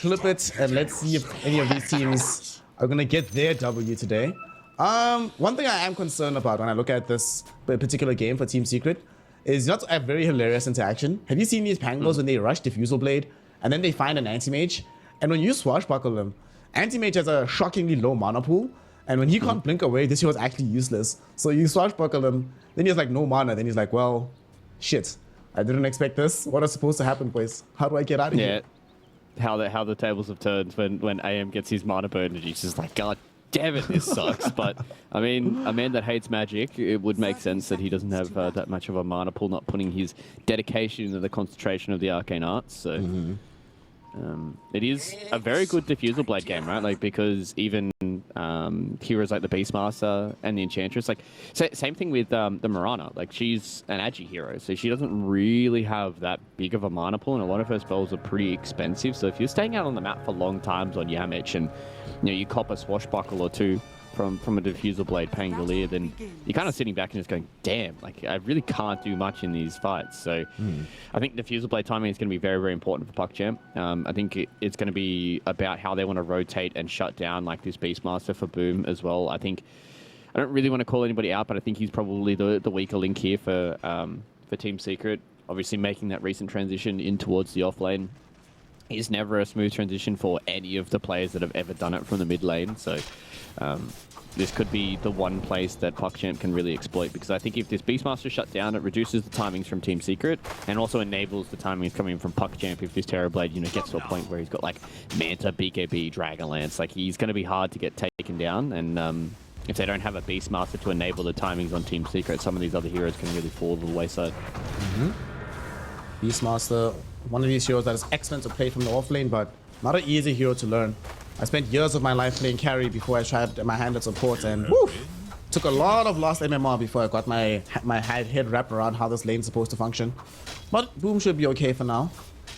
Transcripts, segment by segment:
flip it and let's see if any of these teams are going to get their W today. One thing I am concerned about when I look at this particular game for Team Secret is not a very hilarious interaction. Have you seen these Pangos when they rush Diffusal Blade and then they find an Anti-Mage? And when you swashbuckle them, Anti-Mage has a shockingly low mana pool. And when he can't blink away, this hero is actually useless. So you swashbuckle him, then he has like no mana. Then he's like, well, shit. I didn't expect this. What is supposed to happen, boys? How do I get out of here? How the tables have turned when AM gets his mana burn and he's just like, God damn it, this sucks. But I mean, a man that hates Magic, it would make sense that he doesn't have that much of a mana pool, not putting his dedication into the concentration of the arcane arts. So it is a very good Diffusal Blade game, right? Like, because even heroes like the Beastmaster and the Enchantress, like same thing with the Mirana. Like, she's an Agi hero, so she doesn't really have that big of a mana pool, and a lot of her spells are pretty expensive. So if you're staying out on the map for long times on Yamich, and you cop a swashbuckle or two from a Diffusal Blade Pangolier, then you're kind of sitting back and just going, damn, like, I really can't do much in these fights. So I think Diffusal Blade timing is going to be very, very important for PuckChamp. I think it's going to be about how they want to rotate and shut down like this Beastmaster for Boom as well. I don't really want to call anybody out, but I think he's probably the weaker link here for Team Secret. Obviously making that recent transition in towards the off lane is never a smooth transition for any of the players that have ever done it from the mid lane. So this could be the one place that PuckChamp can really exploit, because I think if this Beastmaster shut down, it reduces the timings from Team Secret and also enables the timings coming from PuckChamp if this Terrorblade, gets to a point where he's got like Manta, BKB, Dragonlance. Like, he's going to be hard to get taken down, and if they don't have a Beastmaster to enable the timings on Team Secret, some of these other heroes can really fall to the wayside. Beastmaster, one of these heroes that is excellent to play from the off lane, but not an easy hero to learn. I spent years of my life playing carry before I tried my hand at support, and took a lot of lost MMR before I got my head wrapped around how this lane is supposed to function. But Boom should be okay for now.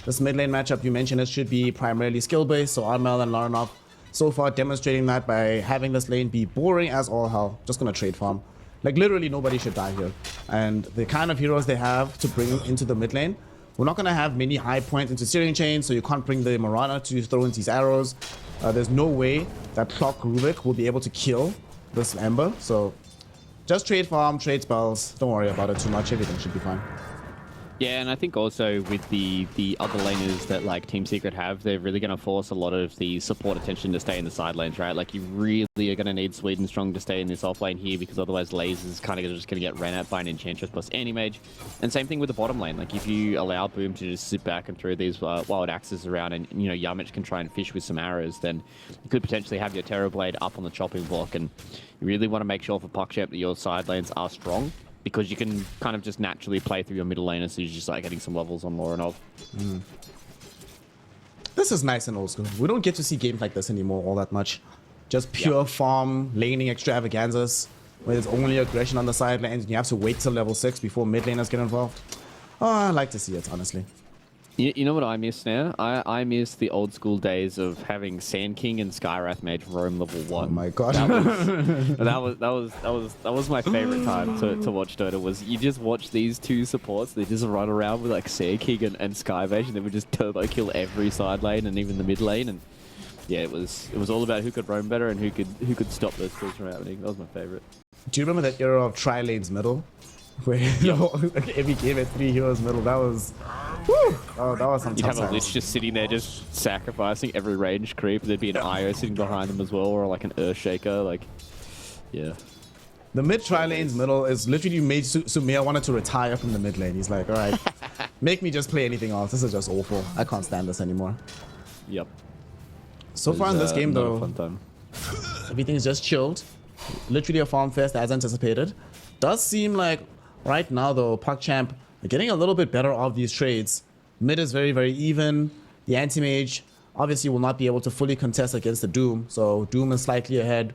This mid lane matchup, you mentioned, it should be primarily skill based, so Armel and Laranov so far demonstrating that by having this lane be boring as all hell. Just gonna trade farm. Like, literally nobody should die here. And the kind of heroes they have to bring into the mid lane, we're not going to have many high points into Searing Chain, so you can't bring the Mirana to throw in these arrows. There's no way that Clock Rubik will be able to kill this Ember. So just trade farm, trade spells. Don't worry about it too much. Everything should be fine. Yeah, and I think also with the other laners that like Team Secret have, they're really going to force a lot of the support attention to stay in the side lanes, right? Like, you really are going to need Sweden Strong to stay in this off lane here, because otherwise Laser's kind of just going to get ran out by an Enchantress plus Anti-Mage. And same thing with the bottom lane. Like, if you allow Boom to just sit back and throw these wild axes around, and Yamich can try and fish with some arrows, then you could potentially have your Terrorblade up on the chopping block. And you really want to make sure for PuckChamp that your side lanes are strong, because you can kind of just naturally play through your middle laner, so you just start getting some levels on Laranov. This is nice and old school. We don't get to see games like this anymore all that much. Just pure farm, laning extravaganzas, where there's only aggression on the side lanes, and you have to wait till level 6 before mid laners get involved. Oh, I like to see it, honestly. You know what I miss now? I miss the old school days of having Sand King and Skywrath Mage roam level 1. Oh my god. That was my favorite time to watch Dota. Was you just watch these two supports, they just run around with like Sand King and Sky Mage, and they would just turbo kill every side lane and even the mid lane. And yeah, it was all about who could roam better and who could stop those kills from happening. That was my favorite. Do you remember that era of tri-lanes middle? Where every game had 3 heroes middle? That was... Woo! Oh, that was some You'd tough have a times. Lich just sitting there, just sacrificing every range creep. There'd be an IO sitting behind them as well, or like an Earthshaker. Like, yeah. The mid tri-lanes middle is literally made Sumia wanted to retire from the mid lane. He's like, all right, make me just play anything else. This is just awful. I can't stand this anymore. Yep. So far in this game, not a though, fun time. everything's just chilled. Literally a farm fest as anticipated. Does seem like right now, though, PuckChamp are getting a little bit better off these trades. Mid is very, very even. The Anti-Mage obviously will not be able to fully contest against the Doom, so Doom is slightly ahead.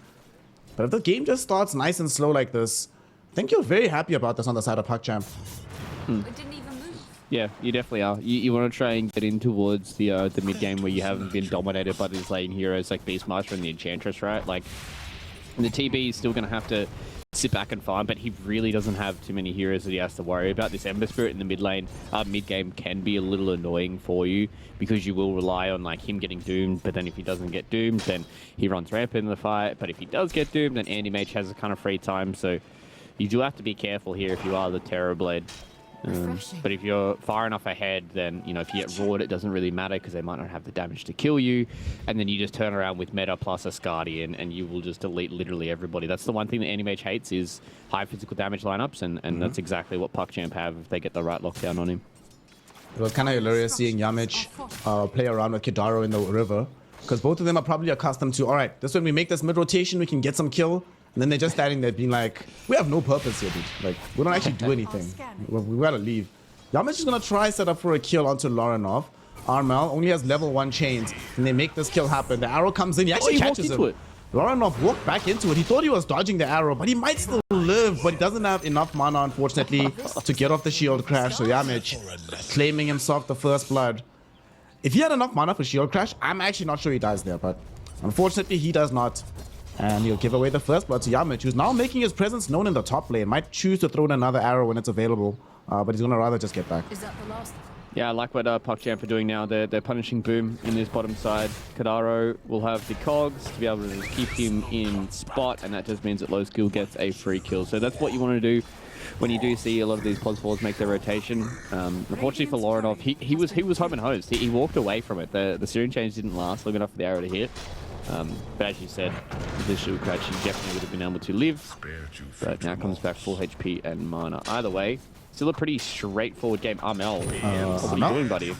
But if the game just starts nice and slow like this, I think you're very happy about this on the side of PuckChamp. It didn't even move. Yeah, you definitely are. You want to try and get in towards the mid game where you haven't been dominated by these lane heroes like Beastmaster and the Enchantress, right? Like, the TB is still going to have to sit back and farm, but he really doesn't have too many heroes that he has to worry about. This Ember Spirit in the mid lane, mid game can be a little annoying for you because you will rely on like him getting doomed, but then if he doesn't get doomed, then he runs rampant in the fight. But if he does get doomed, then Andy Mage has a kind of free time, so you do have to be careful here if you are the Terrorblade. But if you're far enough ahead, then, you know, if you get roared, it doesn't really matter because they might not have the damage to kill you. And then you just turn around with Meta plus a Scardian and you will just delete literally everybody. That's the one thing that Andy Mage hates is high physical damage lineups, and that's exactly what PuckChamp have if they get the right lockdown on him. It was kind of hilarious seeing Yamich play around with Kidaro in the river, because both of them are probably accustomed to, all right, this when we make this mid-rotation, we can get some kill. And then they're just standing there being like, we have no purpose here, dude. Like, we don't actually do anything. We gotta leave. Yamich is gonna try set up for a kill onto Lorenov. Armel only has level 1 chains, and they make this kill happen. The arrow comes in, he actually catches him. Lorenov walked back into it. He thought he was dodging the arrow, but he might still live, but he doesn't have enough mana, unfortunately, to get off the shield crash. So Yamich claiming himself the first blood. If he had enough mana for shield crash, I'm actually not sure he dies there, but unfortunately he does not. And he'll give away the first blood to Yamich, who's now making his presence known in the top lane. Might choose to throw in another arrow when it's available, but he's gonna rather just get back. Is that the last? Yeah, I like what PuckChamp are doing now. They're punishing Boom in this bottom side. Kadaro will have the cogs to be able to just keep him in spot, and that just means that low skill gets a free kill. So that's what you want to do when you do see a lot of these Pos 4s make their rotation. Unfortunately for Lorenov, he was home and hosed. He walked away from it. The Syrian change didn't last long enough for the arrow to hit. But as you said, with this shield crash, he definitely would have been able to live. But now comes back full HP and mana. Either way, still a pretty straightforward game. Armel, what are you doing, buddy?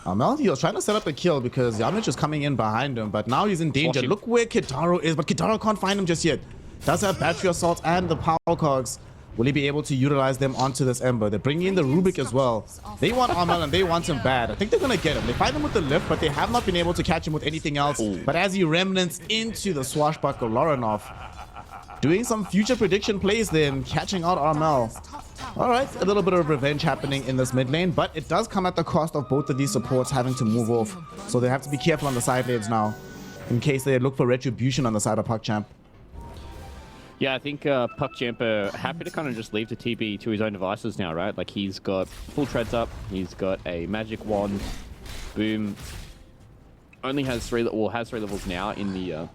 Armel, he was trying to set up a kill because Yamich is coming in behind him, but now he's in danger. Look where Kidaro is, but Kidaro can't find him just yet. Does have battery assault and the power cogs. Will he be able to utilize them onto this Ember? They're bringing in the Rubik as well. They want Armel and they want him bad. I think they're going to get him. They find him with the lift, but they have not been able to catch him with anything else. But as he remnants into the swashbuckle, Lorenov doing some future prediction plays then, catching out Armel. All right, a little bit of revenge happening in this mid lane, but it does come at the cost of both of these supports having to move off. So they have to be careful on the side lanes now, in case they look for retribution on the side of PuckChamp. Yeah, I think PuckChamp are happy to kind of just leave the TB to his own devices now, right? Like, he's got full treads up, he's got a magic wand. Boom only has three levels now in the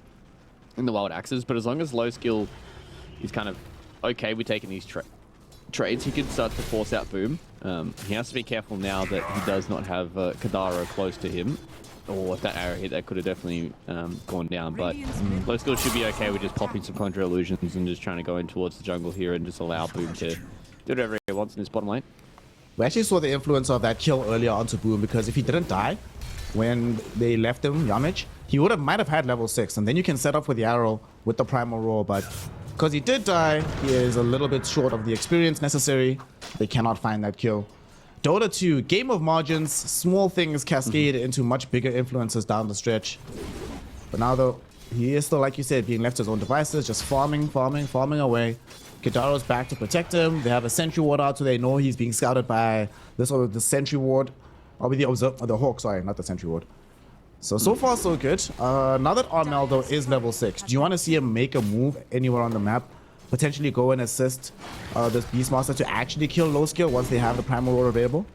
wild axes, but as long as low skill is kind of okay with taking these trades, he can start to force out Boom. He has to be careful now that he does not have Kadaro close to him. Or if that arrow hit, that could have definitely gone down. But low skill should be okay with just popping some Conjure Illusions and just trying to go in towards the jungle here and just allow Boom to do whatever he wants in this bottom lane. We actually saw the influence of that kill earlier onto Boom, because if he didn't die when they left him, Yamich, he might have had level 6, and then you can set up with the arrow with the Primal Roar, but because he did die, he is a little bit short of the experience necessary. They cannot find that kill. Dota 2, game of margins, small things cascade into much bigger influences down the stretch. But now though, he is still, like you said, being left to his own devices, just farming away. Kidaro's back to protect him. They have a sentry ward out, so they know he's being scouted by the sentry ward. Or with the hawk, sorry, not the sentry ward. So far so good. Now that Armel though is level 6, do you want to see him make a move anywhere on the map? Potentially go and assist this Beastmaster to actually kill low skill once they have the Primal Roar available?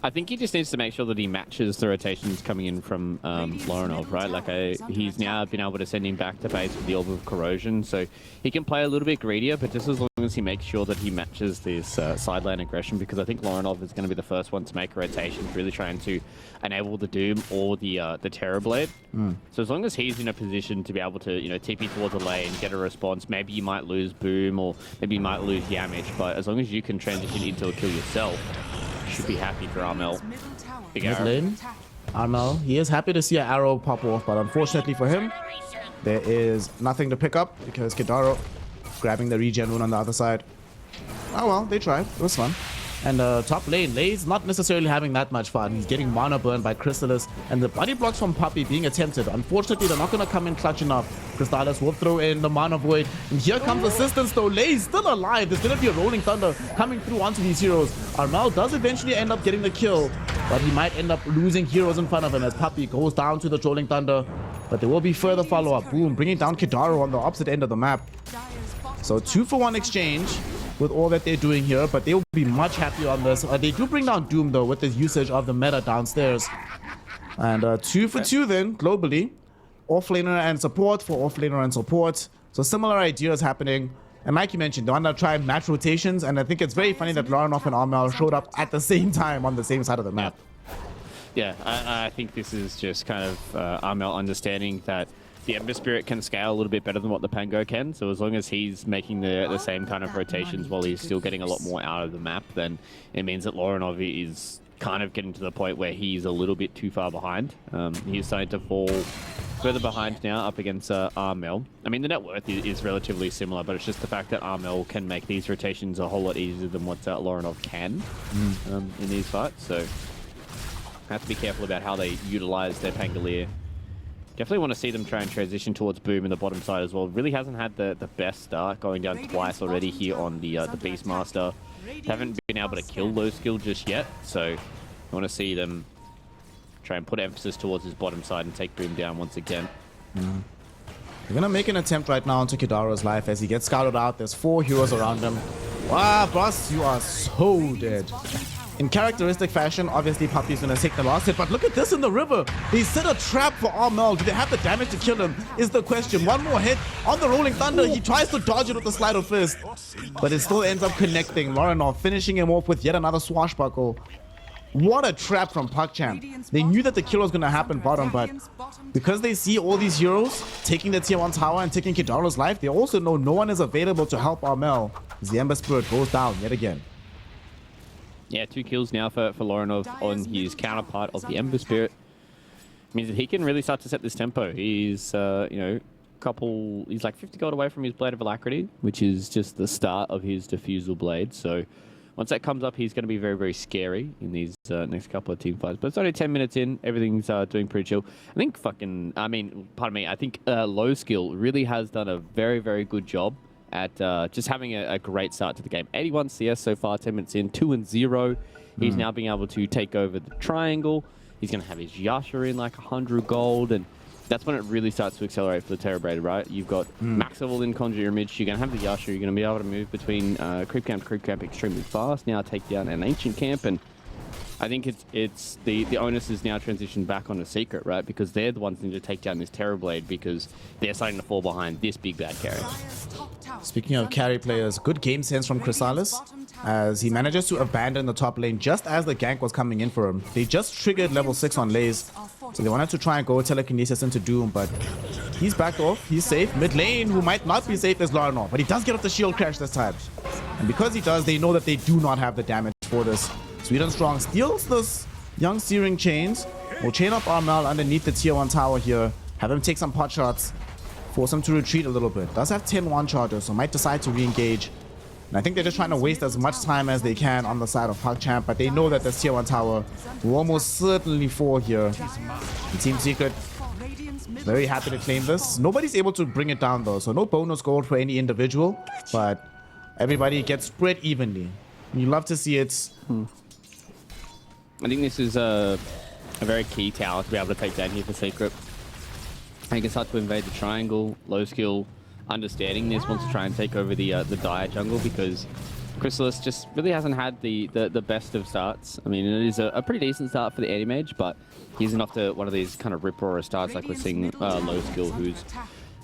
I think he just needs to make sure that he matches the rotations coming in from Lorenov, right? Like, he's now been able to send him back to base with the Orb of Corrosion, so he can play a little bit greedier, but just as long as he makes sure that he matches this side lane aggression, because I think Lorenov is going to be the first one to make a rotation, really trying to enable the Doom or the Terrorblade. So as long as he's in a position to be able to, you know, TP towards the lane, get a response, maybe you might lose Boom or maybe you might lose Yamich, but as long as you can transition into a kill yourself, should be happy for Armel. Big arrow. Armel, he is happy to see an arrow pop off, but unfortunately for him, there is nothing to pick up because Kidaro grabbing the regen rune on the other side. Oh well, they tried. It was fun. And top lane, Lay's not necessarily having that much fun. He's getting mana burned by Chrysalis, and the body blocks from Puppy being attempted. Unfortunately, they're not going to come in clutch enough. Crystallis will throw in the Mana Void, and here comes assistance though. Lay's still alive. There's going to be a Rolling Thunder coming through onto these heroes. Armel does eventually end up getting the kill, but he might end up losing heroes in front of him as Puppy goes down to the Rolling Thunder. But there will be further follow-up. Boom, bringing down Kidaro on the opposite end of the map. So 2-for-1 exchange with all that they're doing here, but they will be much happier on this. They do bring down Doom though with the usage of the meta downstairs. And 2-for-2 then globally. Offlaner and support for offlaner and support. So similar ideas happening. And like you mentioned, they want to try match rotations, and I think it's very funny that Laranov and Armel showed up at the same time on the same side of the map. Yeah, I think this is just kind of Armel understanding that the Ember Spirit can scale a little bit better than what the Pango can. So as long as he's making the same kind of rotations while he's still getting a lot more out of the map, then it means that Laranov is kind of getting to the point where he's a little bit too far behind. He's starting to fall further behind now up against Armel. I mean, the net worth is relatively similar, but it's just the fact that Armel can make these rotations a whole lot easier than what Laranov can in these fights. So have to be careful about how they utilize their Pangolier. Definitely want to see them try and transition towards Boom in the bottom side as well. Really hasn't had the best start, going down twice already here on the Beastmaster. Haven't been able to kill low skill just yet, so I want to see them try and put emphasis towards his bottom side and take Boom down once again. They're gonna make an attempt right now onto Kidaro's life as he gets scouted out. There's 4 heroes around him. Wow, boss, you are so dead. In characteristic fashion, obviously Puppy's gonna take the last hit, but look at this in the river. They set a trap for Armel. Do they have the damage to kill him? Is the question. One more hit on the Rolling Thunder. He tries to dodge it with the Sleight of Fist, but it still ends up connecting. Laranov finishing him off with yet another swashbuckle. What a trap from PuckChamp. They knew that the kill was gonna happen bottom, but because they see all these heroes taking the tier 1 tower and taking Kidaro's life, they also know no one is available to help Armel as the Ember Spirit goes down yet again. Yeah, 2 kills now for Laranov on his counterpart of the Ember Spirit. Means that he can really start to set this tempo. He's, you know, he's like 50 gold away from his Blade of Alacrity, which is just the start of his Diffusal Blade. So once that comes up, he's going to be very, very scary in these next couple of team fights. But it's only 10 minutes in. Everything's doing pretty chill. I think I think Low Skill really has done a very, very good job at just having a great start to the game. 81 CS so far, 10 minutes in, 2-0. He's now being able to take over the triangle. He's going to have his Yasha in like 100 gold, and that's when it really starts to accelerate for the Terrorbraid, right? You've got max level in Conjure Image, you're going to have the Yasha, you're going to be able to move between creep camp to creep camp extremely fast, now take down an Ancient Camp, and I think it's the onus is now transitioned back on a Secret, right? Because they're the ones that need to take down this Terrorblade because they're starting to fall behind this big bad carry. Speaking of carry players, good game sense from Chrysalis as he manages to abandon the top lane just as the gank was coming in for him. They just triggered level 6 on Lays, so they wanted to try and go telekinesis into Doom, but he's backed off. He's safe. Mid lane, who might not be safe, is Laranov, but he does get off the shield crash this time. And because he does, they know that they do not have the damage for this. Sweden Strong steals this young Searing Chains. Will chain up Armel underneath the tier 1 tower here. Have him take some pot shots. Force him to retreat a little bit. Does have 10 one charges, so might decide to re-engage. And I think they're just trying to waste as much time as they can on the side of PuckChamp, but they know that this tier 1 tower will almost certainly fall here. And Team Secret very happy to claim this. Nobody's able to bring it down though, so no bonus gold for any individual, but everybody gets spread evenly. You love to see it. I think this is a very key tower to be able to take down here for Secret. He can start to invade the triangle. Low Skill, understanding this, wants to try and take over the Dire jungle because Chrysalis just really hasn't had the best of starts. I mean, it is a pretty decent start for the Anti Mage, but he isn't off to one of these kind of rip-roarer starts like we're seeing Low Skill, who's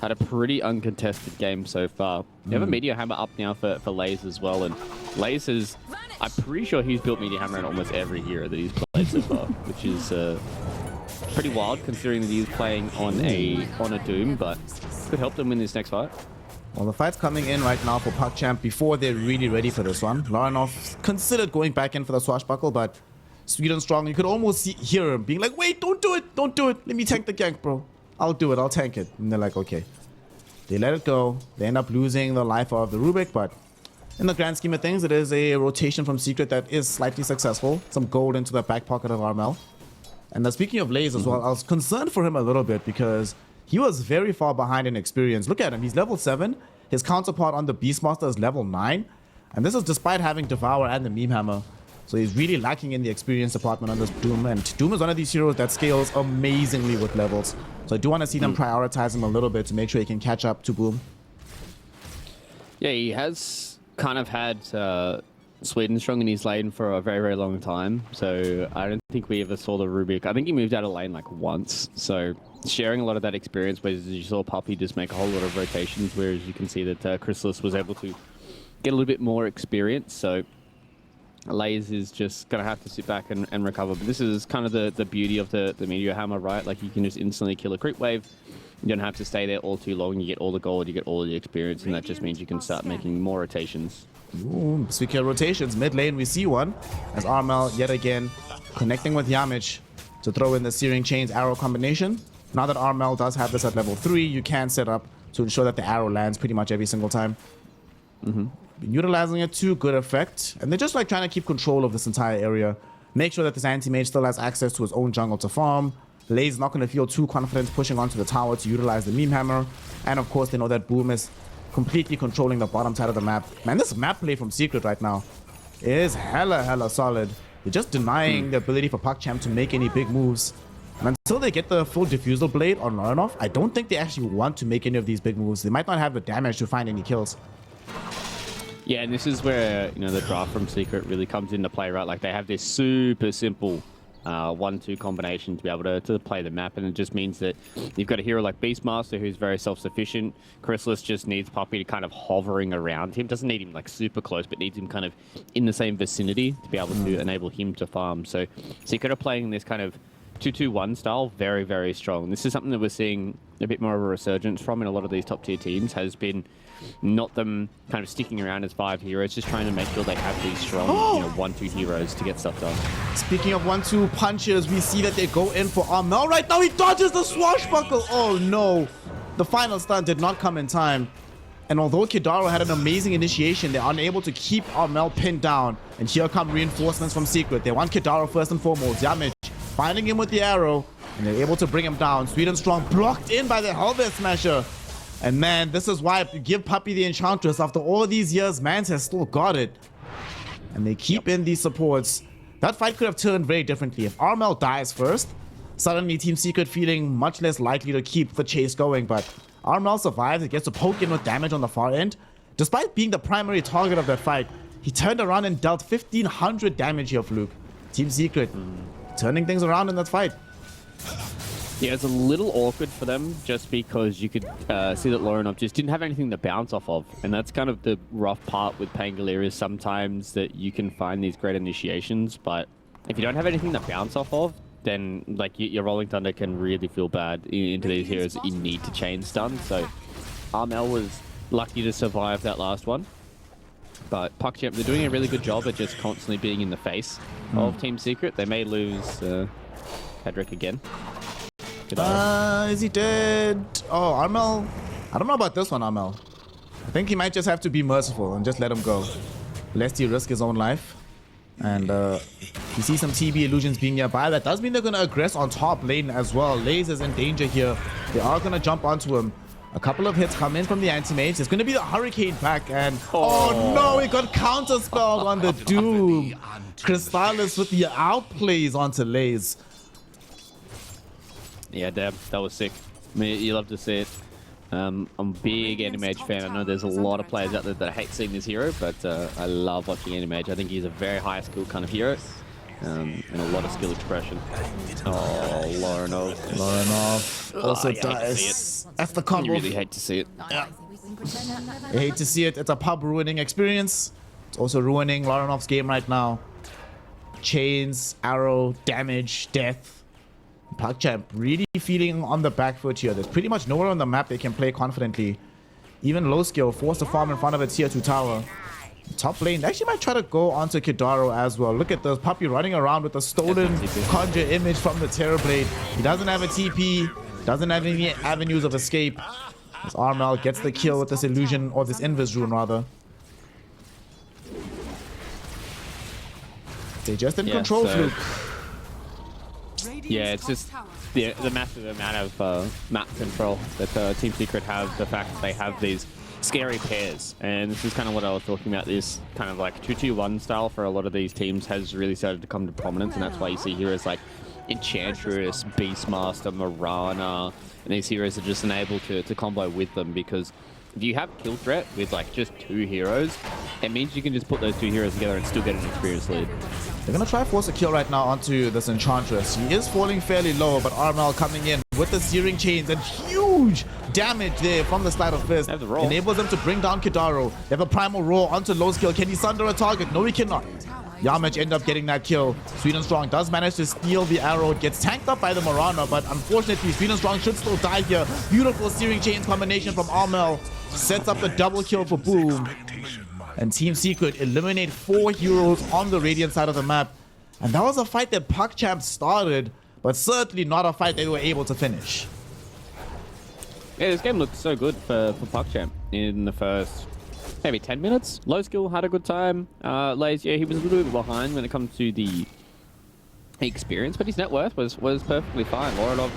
had a pretty uncontested game so far. You have a Meteor Hammer up now for Lays as well, and Lays is, I'm pretty sure he's built Meteor Hammer in almost every hero that he's played so far, which is pretty wild considering that he's playing on a Doom, but could help them win this next fight. Well, the fight's coming in right now for PuckChamp before they're really ready for this one. Laranov considered going back in for the swashbuckle, but Sweden Strong, you could almost hear him being like, wait, don't do it, don't do it. Let me tank the gank, bro. I'll do it, I'll tank it. And they're like, okay. They let it go. They end up losing the life of the Rubik, but in the grand scheme of things, it is a rotation from Secret that is slightly successful. Some gold into the back pocket of Armel. And speaking of Lays as well, I was concerned for him a little bit because he was very far behind in experience. Look at him, he's level 7. His counterpart on the Beastmaster is level 9. And this is despite having Devour and the Meme Hammer. So he's really lacking in the experience department on this Doom. And Doom is one of these heroes that scales amazingly with levels. So I do want to see them prioritize him a little bit to make sure he can catch up to Boom. Yeah, he has kind of had Sweden strong in his lane for a very, very long time. So I don't think we ever saw the Rubik. I think he moved out of lane like once. So sharing a lot of that experience, whereas you saw Puppy just make a whole lot of rotations, whereas you can see that Chrysalis was able to get a little bit more experience. So Lays is just going to have to sit back and recover. But this is kind of the beauty of the Meteor Hammer, right? Like you can just instantly kill a creep wave. You don't have to stay there all too long. You get all the gold, you get all the experience, and that just means you can start making more rotations. Ooh, speaking of rotations, mid lane we see one as Armel yet again connecting with Yamich to throw in the Searing Chains arrow combination. Now that Armel does have this at level 3, you can set up to ensure that the arrow lands pretty much every single time. Been utilizing it to good effect, and they're just like trying to keep control of this entire area. Make sure that this anti-mage still has access to his own jungle to farm. Lay's not going to feel too confident pushing onto the tower to utilize the meme hammer. And of course, they know that Boom is completely controlling the bottom side of the map. Man, this map play from Secret right now is hella solid. They're just denying the ability for PuckChamp to make any big moves. And until they get the full Diffusal Blade on Larnoff, I don't think they actually want to make any of these big moves. They might not have the damage to find any kills. Yeah, and this is where, you know, the draft from Secret really comes into play, right? Like they have this super simple 1-2 combination to be able to play the map, and it just means that you've got a hero like Beastmaster who's very self-sufficient. Chrysalis just needs Puppy to kind of hovering around him. Doesn't need him like super close, but needs him kind of in the same vicinity to be able to enable him to farm. So Secret are playing this kind of 2-2-1 style very, very strong. This is something that we're seeing a bit more of a resurgence from in a lot of these top tier teams, has been not them kind of sticking around as 5 heroes, just trying to make sure they have these strong, you know, 1-2 heroes to get stuff done. Speaking of 1-2 punches, we see that they go in for Armel right now. He dodges the swashbuckle. Oh no. The final stun did not come in time. And although Kidaro had an amazing initiation, they're unable to keep Armel pinned down. And here come reinforcements from Secret. They want Kidaro first and foremost. Yamich finding him with the arrow, and they're able to bring him down. Sweden Strong blocked in by the Helvet Smasher. And man, this is why you give Puppy the Enchantress. After all these years, Mans has still got it. And they keep in these supports. That fight could have turned very differently. If Armel dies first, suddenly Team Secret feeling much less likely to keep the chase going. But Armel survives. He gets to poke in with damage on the far end. Despite being the primary target of that fight, he turned around and dealt 1,500 damage here, Fluke. Team Secret turning things around in that fight. Yeah, it's a little awkward for them just because you could see that Lorenov just didn't have anything to bounce off of. And that's kind of the rough part with Pangolier, is sometimes that you can find these great initiations, but if you don't have anything to bounce off of, then like your Rolling Thunder can really feel bad into these heroes that you need to chain stun. So Armel was lucky to survive that last one. But PuckChamp, they're doing a really good job at just constantly being in the face of Team Secret. They may lose Hedrick again. Is he dead? Oh, Armel. I don't know about this one, Armel. I think he might just have to be merciful and just let him go, lest he risk his own life. And you see some TB illusions being nearby. That does mean they're going to aggress on top lane as well. Lays is in danger here. They are going to jump onto him. A couple of hits come in from the anti-mage. There's going to be the Hurricane back, and oh no, he got counterspelled on the Doom. Crystallis with the outplays onto Lays. Yeah, Deb, that was sick. I mean, you love to see it. I'm a big Anti-Mage fan. I know there's a lot of players out there that hate seeing this hero, but I love watching Anti-Mage. I think he's a very high skill kind of hero, and a lot of skill expression. Oh, Lorenov also dies. That's the combo. You really hate to see it. Yeah. I hate to see it. It's a pub ruining experience. It's also ruining Lorenov's game right now. Chains, arrow, damage, death. PuckChamp really feeling on the back foot here. There's pretty much nowhere on the map they can play confidently. Even low skill forced to farm in front of a tier 2 tower. Top lane, they actually might try to go onto Kidaro as well. Look at this Puppy running around with a stolen conjure image from the Terrorblade. He doesn't have a TP, doesn't have any avenues of escape. As Armel gets the kill with this illusion, or this Invis rune rather. They just in control, Fluke. Yeah, it's just the massive amount of map control that Team Secret have. The fact that they have these scary pairs, and this is kind of what I was talking about. This kind of like 2-2-1 style for a lot of these teams has really started to come to prominence, and that's why you see heroes like Enchantress, Beastmaster, Mirana, and these heroes are just unable to combo with them because if you have kill threat with like just 2 heroes, it means you can just put those 2 heroes together and still get an experience lead. They're going to try force a kill right now onto this Enchantress. He is falling fairly low, but Armel coming in with the Searing Chains and huge damage there from the Sleight of Fist. Enables them to bring down Kidaro. They have a Primal Roar onto low skill. Can he sunder a target? No, he cannot. Yamage end up getting that kill. Sweet and Strong does manage to steal the arrow. It gets tanked up by the Marana, but unfortunately, Sweet and Strong should still die here. Beautiful Searing Chains combination from Armel. Sets up the double kill for Boom. And Team Secret eliminate 4 heroes on the Radiant side of the map. And that was a fight that PuckChamp started, but certainly not a fight they were able to finish. Yeah, this game looked so good for PuckChamp in the first maybe 10 minutes. Low skill had a good time. Lays, yeah, he was a little bit behind when it comes to the experience, but his net worth was perfectly fine. Loradov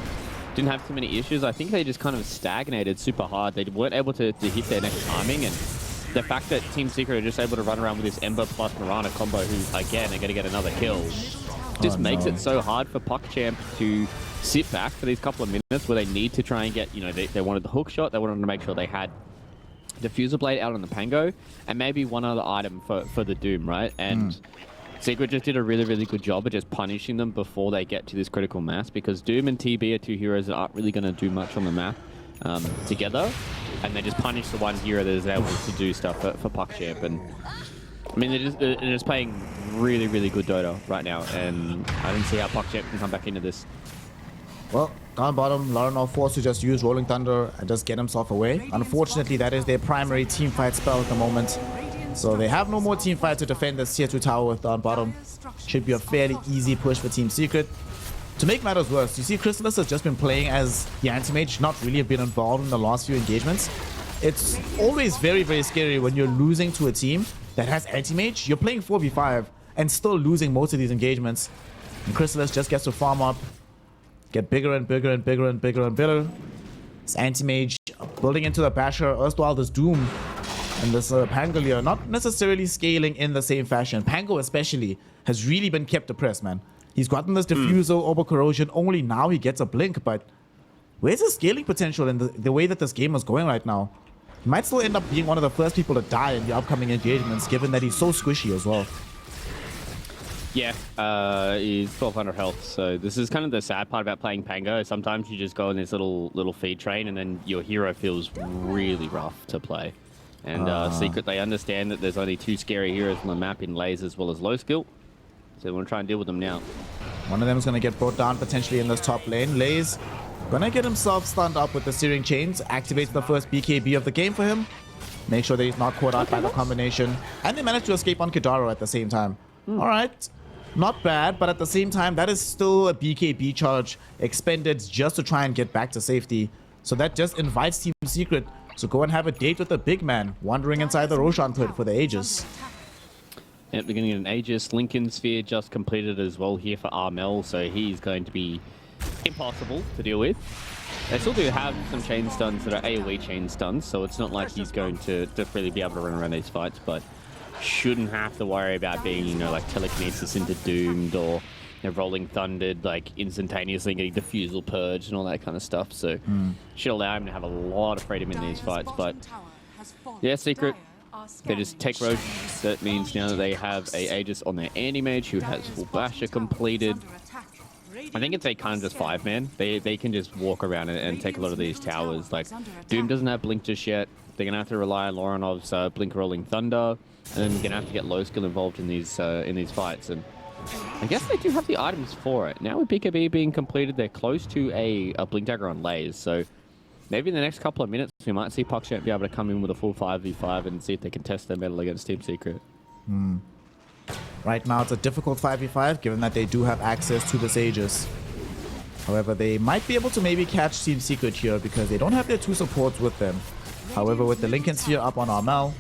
didn't have too many issues. I think they just kind of stagnated super hard. They weren't able to hit their next timing, and the fact that Team Secret are just able to run around with this Ember plus Marana combo, who again are going to get another kill, just makes it so hard for PuckChamp to sit back for these couple of minutes where they need to try and get, you know, they wanted the hook shot, they wanted to make sure they had Diffuser Blade out on the Pango, and maybe one other item for the Doom, right? And Secret just did a really, really good job of just punishing them before they get to this critical mass, because Doom and TB are 2 heroes that aren't really going to do much on the map together, and they just punish the one hero that is able to do stuff for PuckChamp. And I mean, they're just playing really, really good Dota right now, and I didn't see how PuckChamp can come back into this. Well, down bottom, Laranov forced to just use Rolling Thunder and just get himself away. Unfortunately, that is their primary team fight spell at the moment. So they have no more team fight to defend this tier 2 tower with down bottom. Should be a fairly easy push for Team Secret. To make matters worse, you see Chrysalis has just been playing as the anti-mage, not really have been involved in the last few engagements. It's always very, very scary when you're losing to a team that has anti-mage. You're playing 4v5 and still losing most of these engagements. And Chrysalis just gets to farm up, get bigger and bigger and bigger and bigger and bigger. This anti-mage building into the Basher, erstwhile this Doom and this Pangolier not necessarily scaling in the same fashion. Pango especially has really been kept depressed, man. He's gotten this Diffuser over Corrosion, only now he gets a Blink, but where's the scaling potential in the way that this game is going right now? He might still end up being one of the first people to die in the upcoming engagements, given that he's so squishy as well. Yeah, he's 1200 health, so this is kind of the sad part about playing Pango. Sometimes you just go on this little feed train and then your hero feels really rough to play. And Secret, they understand that there's only 2 scary heroes on the map in Lays as well as low skill. So they want to try and deal with them now. One of them is going to get brought down potentially in this top lane. Lays going to get himself stunned up with the Searing Chains. Activates the first BKB of the game for him. Make sure that he's not caught out by the combination. And they managed to escape on Kidaro at the same time. All right. Not bad, but at the same time, that is still a BKB charge expended just to try and get back to safety. So that just invites Team Secret to go and have a date with the big man wandering inside the Roshan pit for the Aegis. Yep, we're getting an Aegis. Lincoln Sphere just completed as well here for Armel, so he's going to be impossible to deal with. They still do have some chain stuns that are AoE chain stuns, so it's not like he's going to really be able to run around these fights, but shouldn't have to worry about being, you know, like telekinesis into Doomed or, you know, Rolling Thundered, like instantaneously getting Diffusal Purged and all that kind of stuff. So should allow him to have a lot of freedom in these fights. But yeah, Secret, they just take Roche. That means now that they have a Aegis on their anti-mage who has full Basher completed. I think it's a kind of just 5-man. They can just walk around and take a lot of these towers. Like, Doom doesn't have Blink just yet. They're going to have to rely on Loranov's Blink Rolling Thunder. And then you're going to have to get low skill involved in these fights. And I guess they do have the items for it. Now with BKB being completed, they're close to a Blink Dagger on Lays. So maybe in the next couple of minutes, we might see PuckChamp be able to come in with a full 5v5 and see if they can test their mettle against Team Secret. Right now, it's a difficult 5v5, given that they do have access to this Aegis. However, they might be able to maybe catch Team Secret here because they don't have their 2 supports with them. However, with the Lincoln Sphere up on Armel,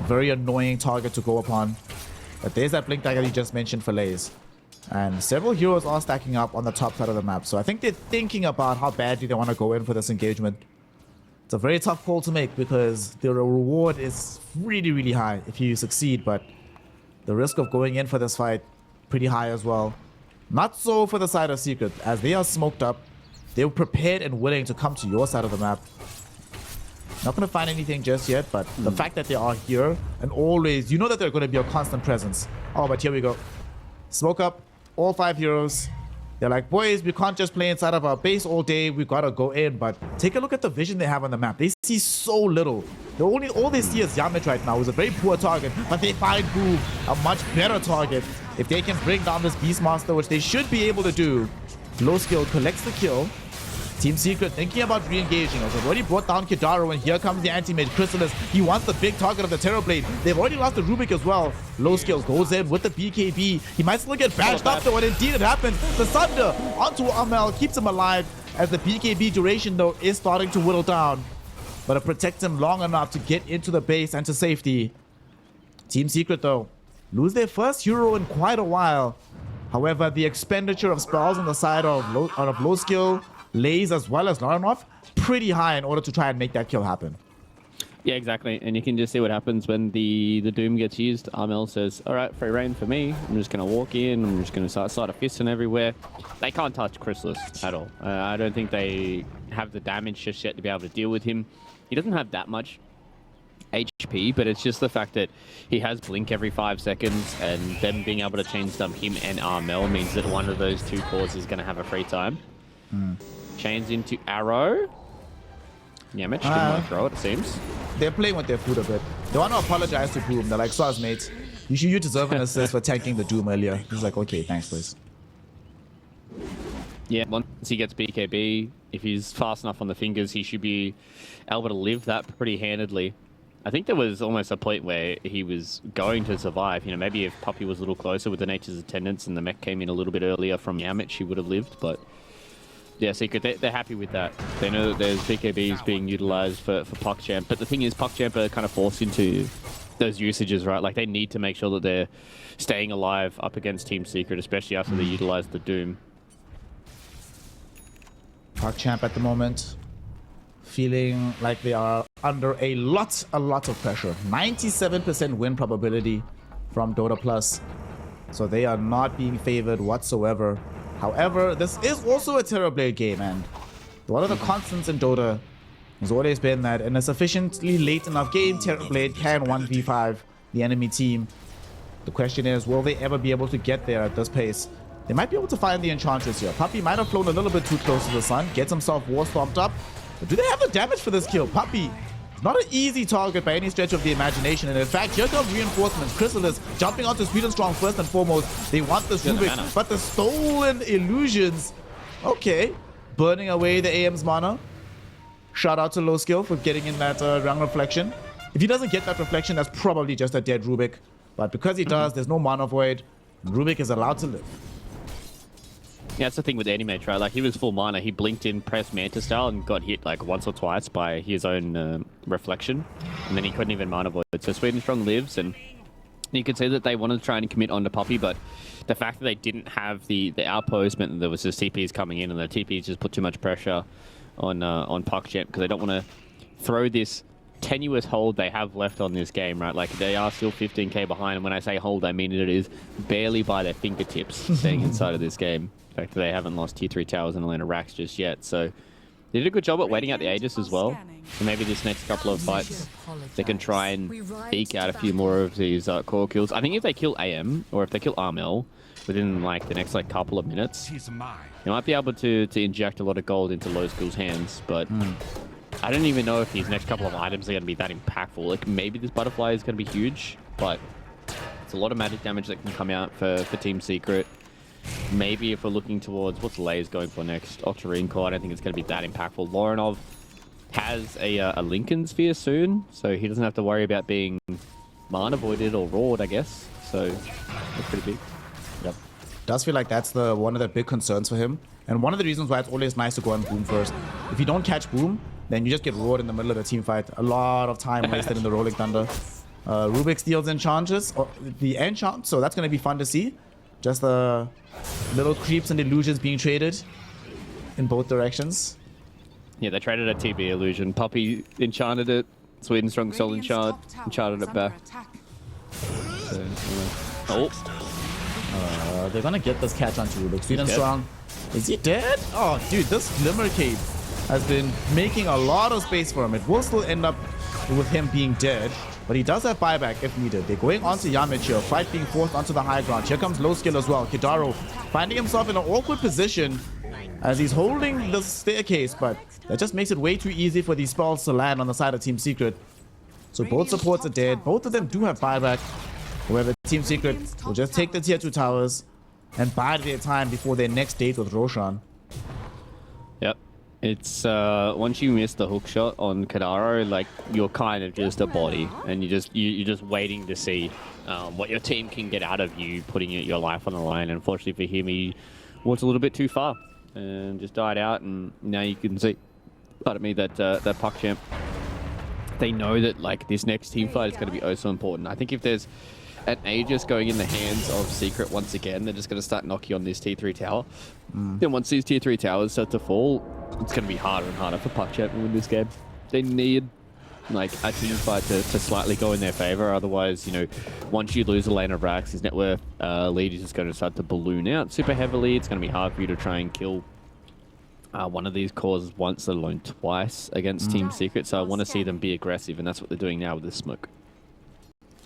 very annoying target to go upon. But there's that Blink Dagger you just mentioned for Lays. And several heroes are stacking up on the top side of the map. So I think they're thinking about how badly they want to go in for this engagement. It's a very tough call to make because the reward is really, really high if you succeed. But the risk of going in for this fight, pretty high as well. Not so for the side of Secret, as they are smoked up. They're prepared and willing to come to your side of the map. Not going to find anything just yet, but the fact that they are here and always, you know that they're going to be a constant presence. Oh, but here we go. Smoke up all 5 heroes. They're like, boys, we can't just play inside of our base all day. We got to go in. But take a look at the vision they have on the map. They see so little. All they see is Yamit right now, who's a very poor target. But they find Boom, a much better target. If they can bring down this Beastmaster, which they should be able to do. Low skill collects the kill. Team Secret thinking about re-engaging. They've already brought down Kidaru, and here comes the anti-mage Chrysalis. He wants the big target of the Terrorblade. They've already lost the Rubik as well. Low skill goes in with the BKB. He might still get bashed up though, and indeed it happens. The Sunder onto Amel keeps him alive as the BKB duration though is starting to whittle down. But it protects him long enough to get into the base and to safety. Team Secret though lose their first hero in quite a while. However, the expenditure of spells on the side of low skill, Lays as well as Laranov, pretty high in order to try and make that kill happen. Yeah, exactly. And you can just see what happens when the Doom gets used. Armel says, all right, free reign for me. I'm just going to walk in. I'm just going to start a fisting everywhere. They can't touch Chrysalis at all. I don't think they have the damage just yet to be able to deal with him. He doesn't have that much HP, but it's just the fact that he has Blink every 5 seconds, and them being able to chain stomp him and Armel means that one of those two cores is going to have a free time. Chains into Arrow. Yeah, Mitch didn't want to throw it, it seems. They're playing with their food a bit. They want to apologize to Boom. They're like, Swaz, mate, you deserve an assist for tanking the Doom earlier. He's like, okay, thanks, boys. Yeah, once he gets BKB, if he's fast enough on the fingers, he should be able to live that pretty handedly. I think there was almost a point where he was going to survive. You know, maybe if Puppy was a little closer with the Nature's Attendants and the mech came in a little bit earlier from Yamit, he would have lived, but... Yeah, Secret, they're happy with that. They know that there's BKBs being utilized for PuckChamp, but the thing is, PuckChamp are kind of forced into those usages, right? Like, they need to make sure that they're staying alive up against Team Secret, especially after they utilize the Doom. PuckChamp at the moment, feeling like they are under a lot of pressure. 97% win probability from Dota Plus, so they are not being favored whatsoever. However, this is also a Terrorblade game, and one of the constants in Dota has always been that in a sufficiently late enough game, Terrorblade can 1v5 the enemy team. The question is, will they ever be able to get there at this pace? They might be able to find the Enchantress here. Puppy might have flown a little bit too close to the sun, gets himself war stomped up. But do they have the damage for this kill? Puppy, not an easy target by any stretch of the imagination. And in fact, here come reinforcements. Chrysalis jumping onto Sweden Strong first and foremost. They want this Rubik, but the stolen illusions. Okay, burning away the AM's mana. Shout out to Low Skill for getting in that Rang Reflection. If he doesn't get that reflection, that's probably just a dead Rubik. But because he does, there's no mana void. Rubik is allowed to live. Yeah, that's the thing with Animate, right? Like, he was full mana. He blinked in, pressed Manta style, and got hit like once or twice by his own reflection. And then he couldn't even mana void. So Sweden Strong lives, and you could see that they wanted to try and commit onto Puppy, but the fact that they didn't have the outpost meant that there was just TPs coming in, and the TPs just put too much pressure on PuckChamp, because they don't want to throw this tenuous hold they have left on this game, right? Like, they are still 15k behind, and when I say hold, I mean it is barely by their fingertips staying inside of this game. In fact, they haven't lost tier 3 towers and Atlanta racks just yet, so they did a good job at waiting out the Aegis as well. So maybe this next couple of fights, they can try and eke out a few more of these core kills. I think if they kill AM, or if they kill Armel within like the next like couple of minutes, they might be able to inject a lot of gold into Low Skill's hands, but I don't even know if these next couple of items are going to be that impactful. Like, maybe this butterfly is going to be huge, but it's a lot of magic damage that can come out for Team Secret. Maybe if we're looking towards what's Lays going for next, Octarine Core, I don't think it's going to be that impactful. Loranov has a Lincoln Sphere soon, so he doesn't have to worry about being mana voided or roared, I guess. So that's pretty big. Yep. Does feel like that's one of the big concerns for him. And one of the reasons why it's always nice to go on Boom first. If you don't catch Boom, then you just get roared in the middle of the team fight. A lot of time wasted in the Rolling Thunder. Rubik steals Enchantress, or the Enchant, so that's going to be fun to see. Just the little creeps and illusions being traded in both directions. Yeah, they traded a TB illusion. Puppy enchanted it. Sweden Strong Soul enchanted it back. So, they're going to get this catch onto Rubik. Sweden Strong. Is he dead? Oh, dude, this Glimmer Cape has been making a lot of space for him. It will still end up with him being dead, but he does have buyback if needed. They're going onto Yamich here. Fight being forced onto the high ground. Here comes low skill as well. Kidaro finding himself in an awkward position as he's holding the staircase, but that just makes it way too easy for these spells to land on the side of Team Secret. So both supports are dead. Both of them do have buyback. However, Team Secret will just take the tier 2 towers and bide their time before their next date with Roshan. Yep. It's once you miss the hook shot on Kadaro, like you're kind of just a body, and you're just waiting to see what your team can get out of you, putting your life on the line. Unfortunately for him, he went a little bit too far and just died out. And now you can see, pardon me, that PuckChamp, they know that like this next team fight is going to be oh so important. I think if there's an Aegis going in the hands of Secret once again, they're just going to start knocking on this T3 tower. Then once these Tier 3 towers start to fall, it's going to be harder and harder for PuckChamp to win this game. They need like a team fight to slightly go in their favor. Otherwise, you know, once you lose a lane of racks, his net worth lead is just going to start to balloon out super heavily. It's going to be hard for you to try and kill one of these cores once, let alone twice against Team Secret. So I want to see them be aggressive, and that's what they're doing now with this smoke.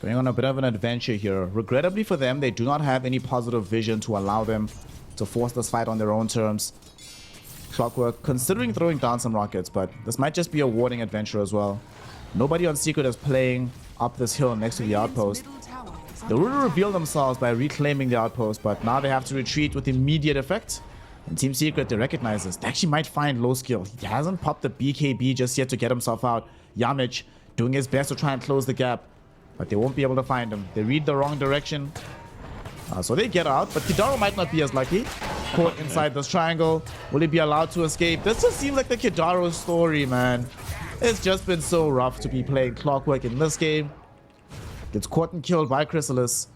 Going on a bit of an adventure here. Regrettably for them, they do not have any positive vision to allow them to force this fight on their own terms. Clockwork considering throwing down some rockets, but this might just be a warning adventure as well. Nobody on Secret is playing up this hill next to the outpost. They will reveal themselves by reclaiming the outpost, but now they have to retreat with immediate effect. And Team Secret, they recognize this. They actually might find low skill. He hasn't popped the BKB just yet to get himself out. Yamich doing his best to try and close the gap, but they won't be able to find him. They read the wrong direction. So they get out, but Kidaro might not be as lucky. Caught inside this triangle. Will he be allowed to escape? This just seems like the Kidaro story, man. It's just been so rough to be playing Clockwork in this game. Gets caught and killed by Chrysalis,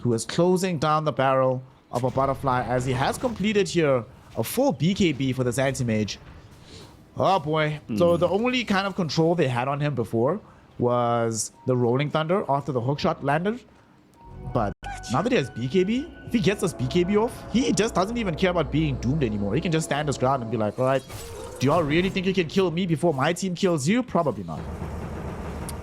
who is closing down the barrel of a butterfly as he has completed here a full BKB for this anti-mage. Oh boy. So the only kind of control they had on him before was the Rolling Thunder after the hookshot landed. But now that he has BKB, if he gets this BKB off, he just doesn't even care about being doomed anymore. He can just stand his ground and be like, all right, do y'all really think you can kill me before my team kills you? Probably not.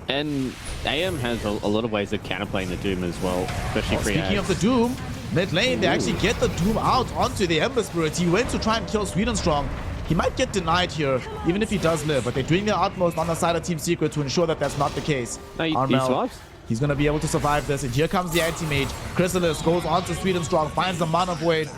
And AM has a lot of ways of counterplaying the Doom as well, especially free Speaking of the Doom, mid lane, they actually get the Doom out onto the Ember Spirit. He went to try and kill Swedenstrong. He might get denied here, even if he does live, but they're doing their utmost on the side of Team Secret to ensure that that's not the case. No, he survives. He's going to be able to survive this, and here comes the anti-mage. Chrysalis goes on to Swedenstrong, finds the Mana Void.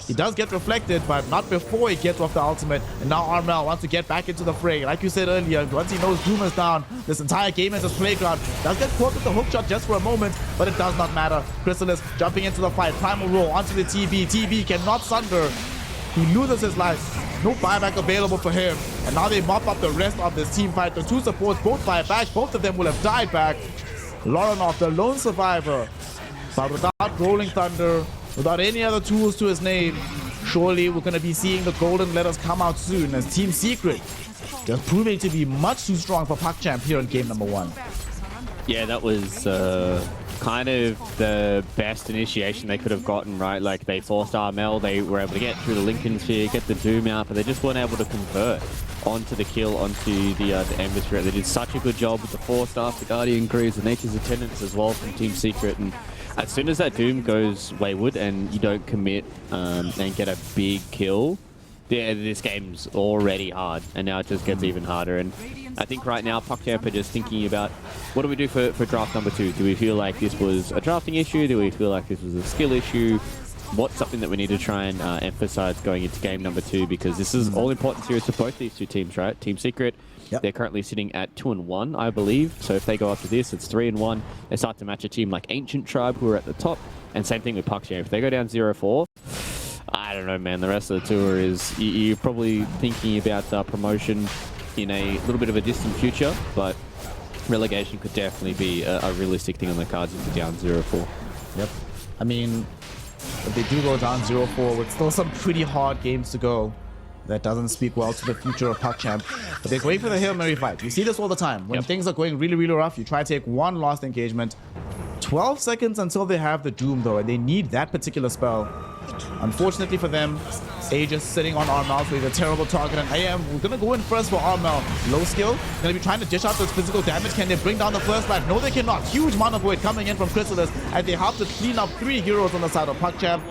He does get reflected, but not before he gets off the ultimate. And now Armel wants to get back into the fray. Like you said earlier, once he knows Doom is down, this entire game is his playground. Does get caught with the hookshot just for a moment, but it does not matter. Chrysalis jumping into the fight. Primal roll onto the TB. TB cannot sunder. He loses his life. No buyback available for him. And now they mop up the rest of this team fight. The two supports both buy back. Both of them will have died back. Loranov, the lone survivor. But without Rolling Thunder, without any other tools to his name, surely we're going to be seeing the golden letters come out soon as Team Secret just proving to be much too strong for PuckChamp here in game number 1. Yeah, that was kind of the best initiation they could have gotten, right? Like, they forced Armel, they were able to get through the Lincoln Sphere, get the Doom out, but they just weren't able to convert onto the kill, onto the Ember Spirit. They did such a good job with the 4-staff, the Guardian Greaves, the Nature's Attendants as well from Team Secret, and as soon as that Doom goes wayward and you don't commit and get a big kill, yeah, this game's already hard, and now it just gets even harder. And I think right now PuckChamp are just thinking about, what do we do for draft number 2? Do we feel like this was a drafting issue? Do we feel like this was a skill issue? What's something that we need to try and emphasize going into game number 2? Because this is all important series for both these two teams, right? Team Secret, they're currently sitting at 2-1, I believe. So if they go after this, it's 3-1. They start to match a team like Ancient Tribe, who are at the top. And same thing with PuckChamp. If they go down 0-4, I don't know, man. The rest of the tour is, you're probably thinking about promotion in a little bit of a distant future, but relegation could definitely be a realistic thing on the cards if they're down 0-4. Yep. I mean, if they do go down 0-4 with still some pretty hard games to go, that doesn't speak well to the future of PuckChamp. But they're going for the Hail Mary fight. You see this all the time. When things are going really, really rough, you try to take one last engagement. 12 seconds until they have the Doom, though, and they need that particular spell Unfortunately for them, A just sitting on Armel, so he's a terrible target. And AM, we're going to go in first for Armel. Low skill, going to be trying to dish out this physical damage. Can they bring down the first life? No, they cannot. Huge Mana Void coming in from Chrysalis, and they have to clean up 3 heroes on the side of PuckChamp.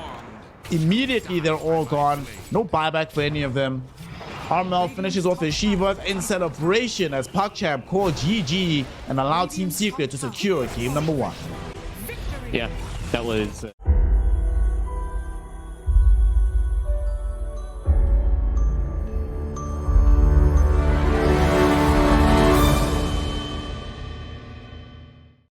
Immediately, they're all gone. No buyback for any of them. Armel finishes off his Shiva in celebration as PuckChamp call GG and allow Team Secret to secure game number 1. Yeah, that was...